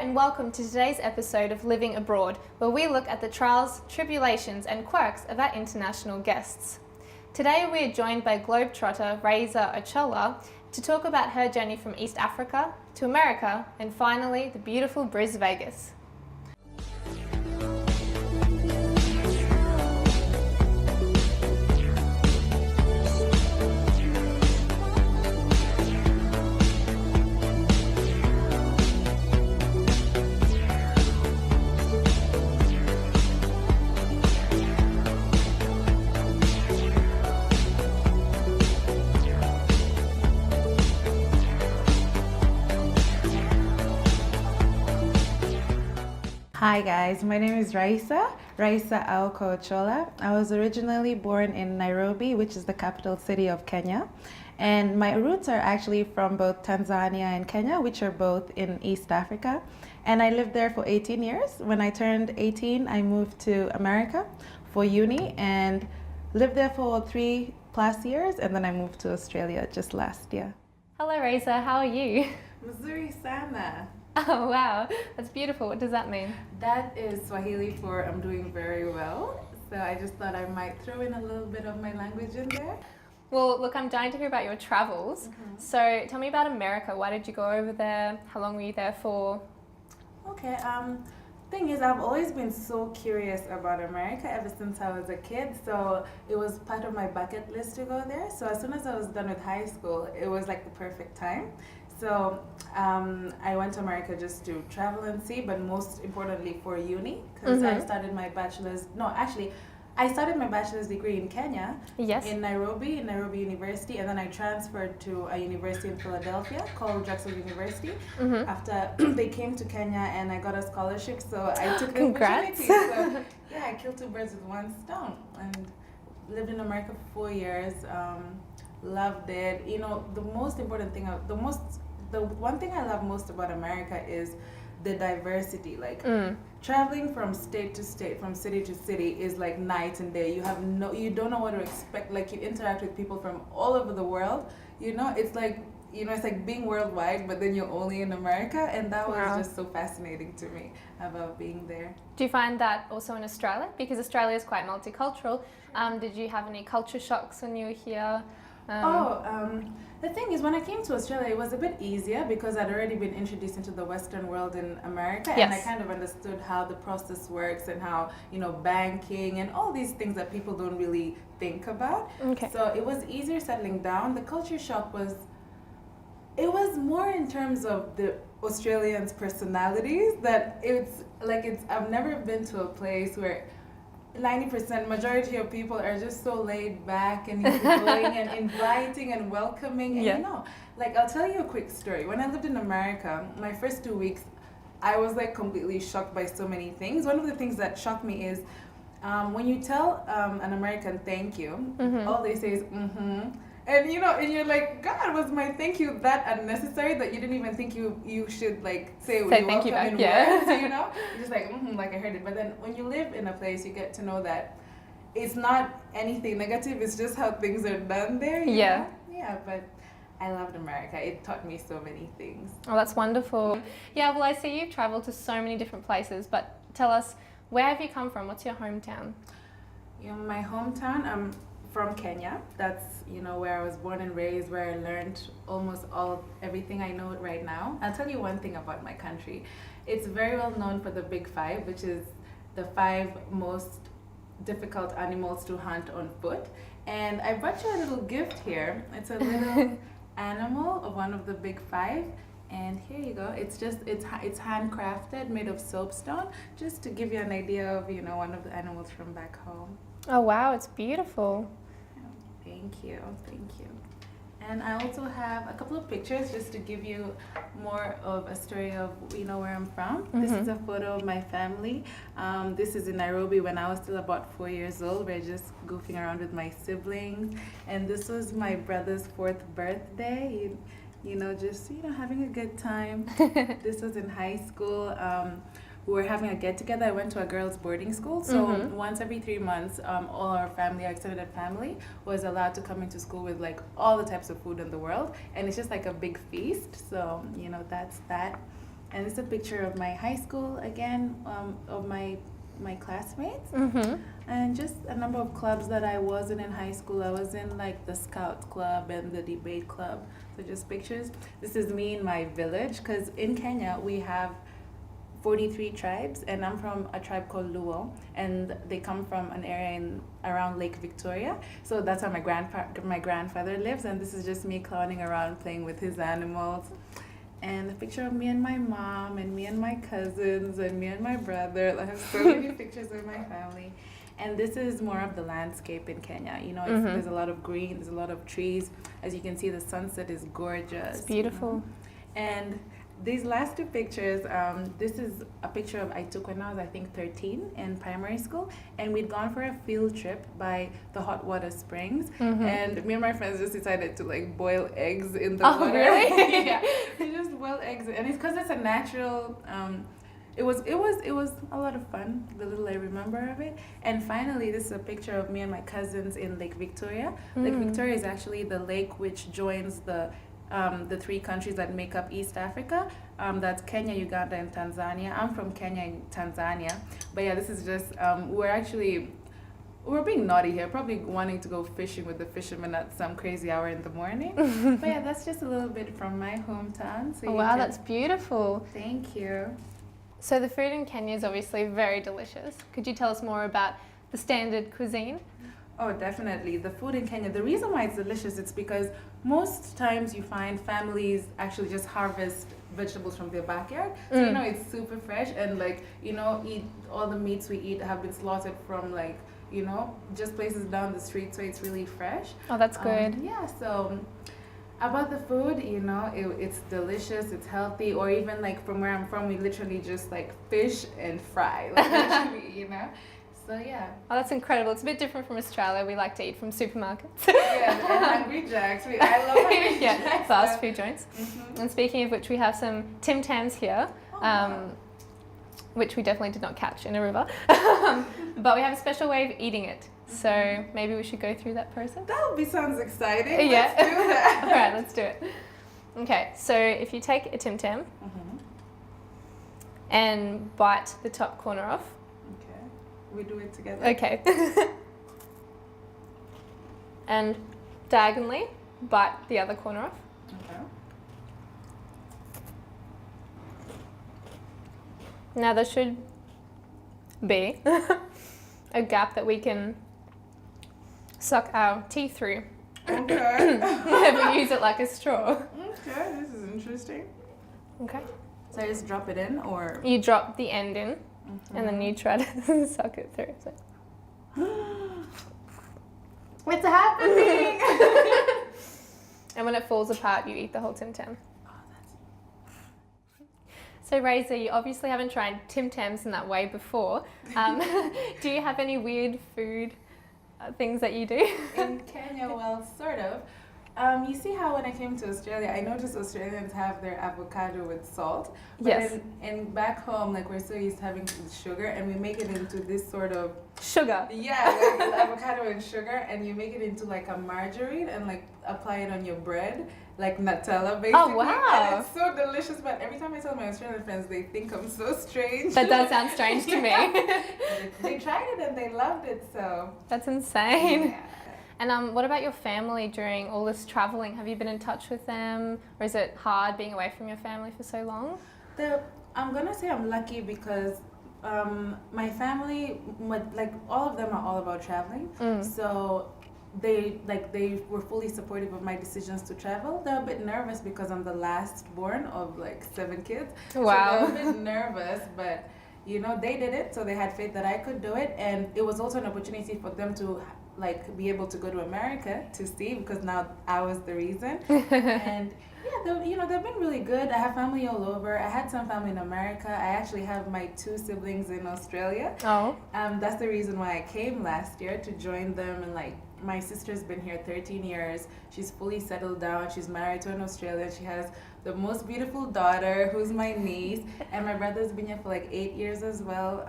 and welcome to today's episode of Living Abroad, where we look at the trials, tribulations and quirks of our international guests. Today we are joined by Globetrotter Raisa to talk about her journey from East Africa to America and finally the beautiful Bris Vegas. Hi guys, my name is Raisa Aokochola. I was originally born in Nairobi, which is the capital city of Kenya. And my roots are actually from both Tanzania and Kenya, which are both in East Africa. And I lived there for 18 years. When I turned 18, I moved to America for uni and lived there for 3+ years. And then I moved to Australia just last year. Hello Raisa, how are you? Zuri sana. Oh wow, that's beautiful. What does that mean? That is Swahili for I'm doing very well. So I just thought I might throw in a little bit of my language in there. Well, look, I'm dying to hear about your travels. So tell me about America. Why did you go over there? How long were you there for? Okay, thing is, I've always been so curious about America ever since I was a kid. So it was part of my bucket list to go there. So as soon as I was done with high school, it was like the perfect time. So I went to America just to travel and see, but most importantly for uni, because I started my bachelor's, I started my bachelor's degree in Kenya, in Nairobi University, and then I transferred to a university in Philadelphia called Drexel University after they came to Kenya and I got a scholarship, so I took the opportunity. So yeah, I killed two birds with one stone and lived in America for 4 years, loved it. You know, the most important thing, the one thing I love most about America is the diversity. Like traveling from state to state, from city to city is like night and day. You don't know what to expect. Like you interact with people from all over the world. You know, it's like being worldwide, but then you're only in America, and that was just so fascinating to me about being there. Do you find that also in Australia? Because Australia is quite multicultural. Did you have any culture shocks when you were here? The thing is, when I came to Australia, it was a bit easier because I'd already been introduced into the Western world in America, and I kind of understood how the process works and how, banking and all these things that people don't really think about. So it was easier settling down. The culture shock was more in terms of the Australians' personalities, that I've never been to a place where 90% majority of people are just so laid back and easygoing and inviting and welcoming. And I'll tell you a quick story. When I lived in America, my first 2 weeks, I was completely shocked by so many things. One of the things that shocked me is when you tell an American thank you, all they say is and you're like, God, was my thank you that unnecessary that you didn't even think you should say thank you back, in words, You're just like I heard it. But then when you live in a place, you get to know that it's not anything negative, it's just how things are done there. You know? Yeah, but I loved America. It taught me so many things. Oh, that's wonderful. Yeah, well, I see you've traveled to so many different places, but tell us, where have you come from? What's your hometown? My hometown, from Kenya. That's where I was born and raised, where I learned almost everything I know right now. I'll tell you one thing about my country. It's very well known for the Big Five, which is the 5 most difficult animals to hunt on foot. And I brought you a little gift here. It's a little animal of one of the Big Five. And here you go. It's handcrafted, made of soapstone, just to give you an idea of one of the animals from back home. Oh wow, it's beautiful. Thank you. And I also have a couple of pictures just to give you more of a story of where I'm from. This is a photo of my family. This is in Nairobi when I was still about 4 years old. We're just goofing around with my siblings. And this was my brother's 4th birthday. Just having a good time. This was in high school. we were having a get-together. I went to a girls' boarding school, so once every 3 months, all our family, our extended family, was allowed to come into school with like all the types of food in the world, and it's just like a big feast. So, you know, that's that. And it's a picture of my high school again, of my classmates, and just a number of clubs that I was in high school. I was in like the Scout Club and the Debate Club. So just pictures. This is me in my village, because in Kenya we have 43 tribes, and I'm from a tribe called Luo, and they come from an area around Lake Victoria. So that's where my grandfather lives, and this is just me clowning around playing with his animals. And a picture of me and my mom, and me and my cousins, and me and my brother. I have so many pictures of my family. And this is more of the landscape in Kenya. You know, there's a lot of green, there's a lot of trees. As you can see, the sunset is gorgeous. It's beautiful. And these last two pictures, this is a picture I took when I was, I think, 13 in primary school. And we'd gone for a field trip by the hot water springs. And me and my friends just decided to like boil eggs in the water. Really? Yeah, we just boil eggs. And it's because it's a natural, it was a lot of fun, the little I remember of it. And finally, this is a picture of me and my cousins in Lake Victoria. Lake Victoria is actually the lake which joins the three countries that make up East Africa. That's Kenya, Uganda, and Tanzania. I'm from Kenya and Tanzania. But yeah, this is just, we're being naughty here, probably wanting to go fishing with the fishermen at some crazy hour in the morning. But yeah, that's just a little bit from my hometown. So Wow, that's beautiful. Thank you. So the food in Kenya is obviously very delicious. Could you tell us more about the standard cuisine? Oh, definitely. The food in Kenya, the reason why it's delicious, it's because most times you find families actually just harvest vegetables from their backyard. So, you know, it's super fresh, and like, you know, all the meats we eat have been slaughtered from like, you know, just places down the street, so it's really fresh. Oh, that's good. Yeah, so about the food, you know, it's delicious, it's healthy, or even like from where I'm from, we literally just like fish and fry, like literally, you know. So yeah. Oh, that's incredible. It's a bit different from Australia. We like to eat from supermarkets. Yeah, and Hungry Jacks. I love Hungry Yeah, Jacks. fast food joints. And speaking of which, we have some Tim Tams here, which we definitely did not catch in a river. But we have a special way of eating it. So maybe we should go through that process. Sounds exciting. Yeah. Let's do that. All right, let's do it. Okay, so if you take a Tim Tam and bite the top corner off. Okay, we do it together. Okay. And diagonally bite the other corner off. Okay. Now there should be a gap that we can suck our tea through. Okay. Whenever we use it like a straw. Okay, this is interesting. Okay. So I just drop it in, or? You drop the end in, and then you try to suck it through. So. What's happening? And when it falls apart, you eat the whole Tim Tam. So Raisa, you obviously haven't tried Tim Tams in that way before. Do you have any weird food things that you do? In Kenya, well, sort of. You see how when I came to Australia, I noticed Australians have their avocado with salt. But Yes. in back home, like we're so used to having sugar, and we make it into this sort of Sugar. yeah, like avocado and sugar, and you make it into like a margarine and like apply it on your bread, like Nutella basically. Oh, wow. And it's so delicious, but every time I tell my Australian friends, they think I'm so strange. That does sound strange to me. They tried it and they loved it, so. That's insane. Yeah. And what about your family during all this traveling? Have you been in touch with them, or is it hard being away from your family for so long? I'm gonna say I'm lucky because my family, like all of them are all about traveling. So they were fully supportive of my decisions to travel. They're a bit nervous because I'm the last born of like 7 kids. Wow. So they're a bit nervous, but you know, they did it, so they had faith that I could do it, and it was also an opportunity for them to like be able to go to America to see, because now I was the reason. And yeah, they've been really good. I have family all over. I had some family in America. I actually have my 2 siblings in Australia. Oh. That's the reason why I came last year, to join them and like my sister's been here 13 years. She's fully settled down. She's married to an Australian. She has the most beautiful daughter, who's my niece, and my brother's been here for like 8 years as well.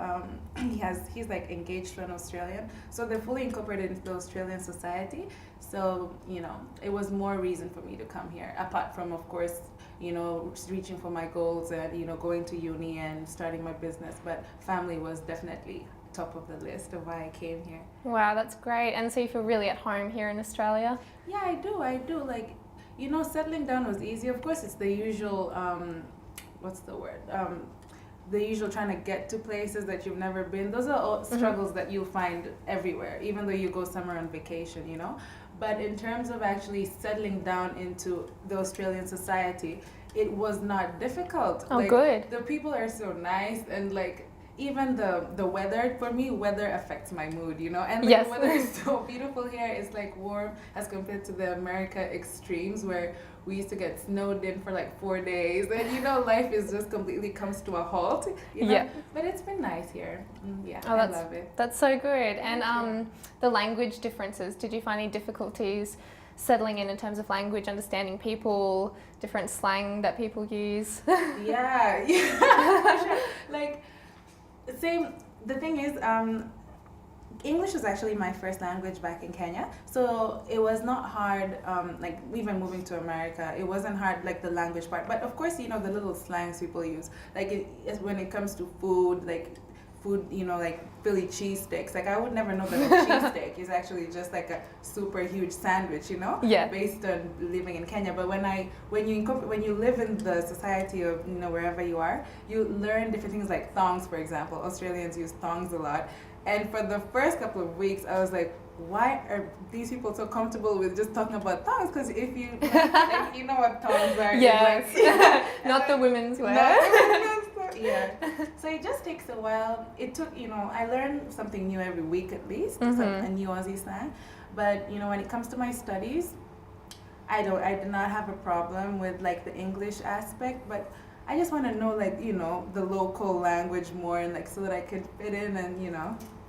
He's like engaged to an Australian, so they're fully incorporated into the Australian society. So it was more reason for me to come here, apart from, of course, reaching for my goals and going to uni and starting my business. But family was definitely top of the list of why I came here. Wow, that's great. And so you feel really at home here in Australia? Yeah, I do. Like, settling down was easy. Of course, it's the usual, what's the word? The usual trying to get to places that you've never been. Those are all struggles that you'll find everywhere, even though you go somewhere on vacation, But in terms of actually settling down into the Australian society, it was not difficult. Oh, good. The people are so nice, and like, even the weather, for me, weather affects my mood, And Yes. the weather is so beautiful here. It's like warm as compared to the America extremes where we used to get snowed in for like 4 days. And, life is just completely comes to a halt, Yeah. But it's been nice here. Yeah, Oh, I love it. That's so good. And the language differences, did you find any difficulties settling in terms of language, understanding people, different slang that people use? Yeah. Sure. Like, the thing is, English was actually my first language back in Kenya, so it was not hard, like even moving to America, it wasn't hard, like the language part, but of course, the little slangs people use, like when it comes to food, like Philly cheesesteaks, like I would never know that a cheesesteak is actually just like a super huge sandwich, Yeah. based on living in Kenya. But when you live in the society of wherever you are, you learn different things like thongs, for example. Australians use thongs a lot, and for the first couple of weeks, I was like, why are these people so comfortable with just talking about thongs? Because if you like, you know what thongs are. Yes. Like, Not the women's wear. Yeah. So it just takes a while. It took, I learned something new every week at least, a new Aussie slang. But, when it comes to my studies, I did not have a problem with like the English aspect, but I just want to know like, the local language more, and like so that I could fit in and,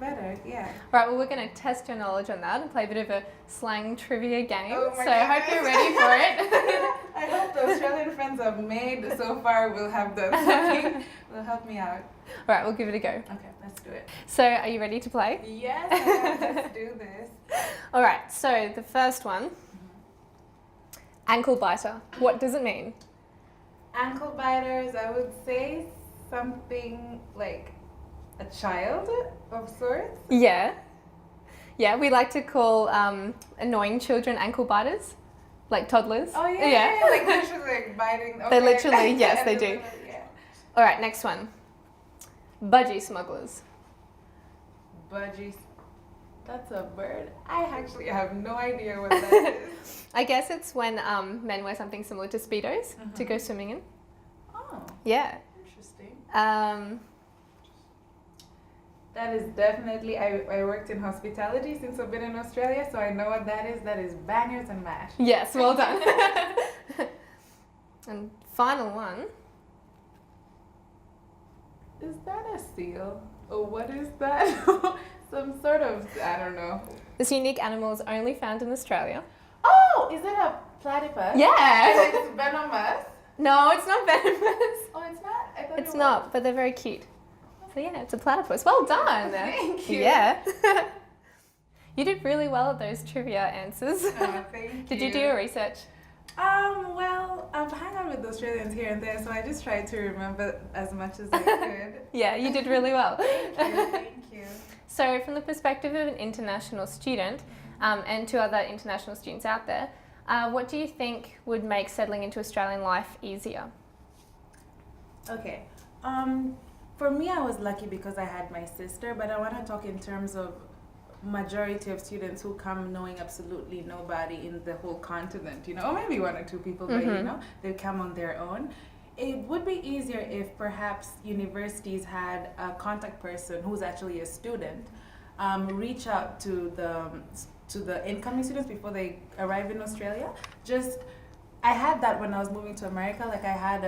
better. Yeah. Right, well, we're going to test your knowledge on that and play a bit of a slang trivia game. Oh my so I hope you're ready for it. I hope the Australian friends I've made so far will have done will help me out. All right, we'll give it a go. Okay, let's do it. So are you ready to play? Yes, let's do this. All right, so the first one, ankle biter. What does it mean? Ankle biters, I would say something like a child of sorts. Yeah. Yeah, we like to call annoying children ankle biters, like toddlers. Oh yeah. Like literally like biting. They literally, yes, they do. Yeah. All right, next one. Budgie smugglers. Budgies. That's a bird. I actually have no idea what that is. I guess it's when men wear something similar to Speedos to go swimming in. Oh. Yeah. Interesting. That is definitely, I worked in hospitality since I've been in Australia, so I know what that is. That is bangers and mash. Yes, well done. And final one. Is that a seal? Or what is that? Some sort of, I don't know. This unique animal is only found in Australia. Oh, is it a platypus? Yeah. And it's venomous? No, it's not venomous. Oh, it's not? I thought It's it not, but they're very cute. So yeah, it's a platypus. Well done. Thank you. Yeah. You did really well at those trivia answers. Oh, thank you. Did you do your research? Well, I've hung out with Australians here and there, so I just tried to remember as much as I could. Yeah, you did really well. Thank you. So from the perspective of an international student and to other international students out there, what do you think would make settling into Australian life easier? Okay. For me, I was lucky because I had my sister, but I want to talk in terms of majority of students who come knowing absolutely nobody in the whole continent, or maybe one or two people, but they come on their own. It would be easier if perhaps universities had a contact person who's actually a student, reach out to the incoming students before they arrive in Australia. I had that when I was moving to America. Like I had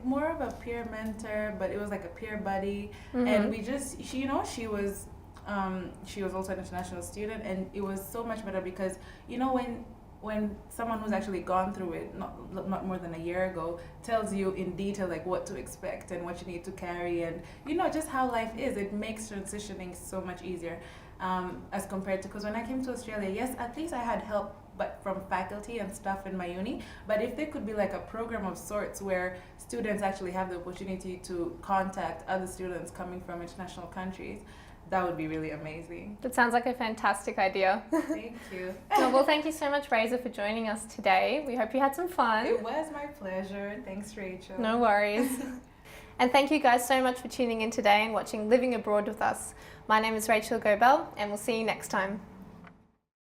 more of a peer mentor, but it was like a peer buddy, and we just, she was She was also an international student, and it was so much better because, you know, when someone who's actually gone through it, not more than a year ago, tells you in detail like what to expect and what you need to carry, and you know just how life is, it makes transitioning so much easier, as compared to, because when I came to Australia, yes, at least I had help, but from faculty and stuff in my uni. But if there could be like a program of sorts where students actually have the opportunity to contact other students coming from international countries, that would be really amazing. That sounds like a fantastic idea. Thank you. Well, thank you so much, Raisa, for joining us today. We hope you had some fun. It was my pleasure. Thanks, Rachel. No worries. And thank you guys so much for tuning in today and watching Living Abroad with us. My name is Rachel Gobel, and we'll see you next time.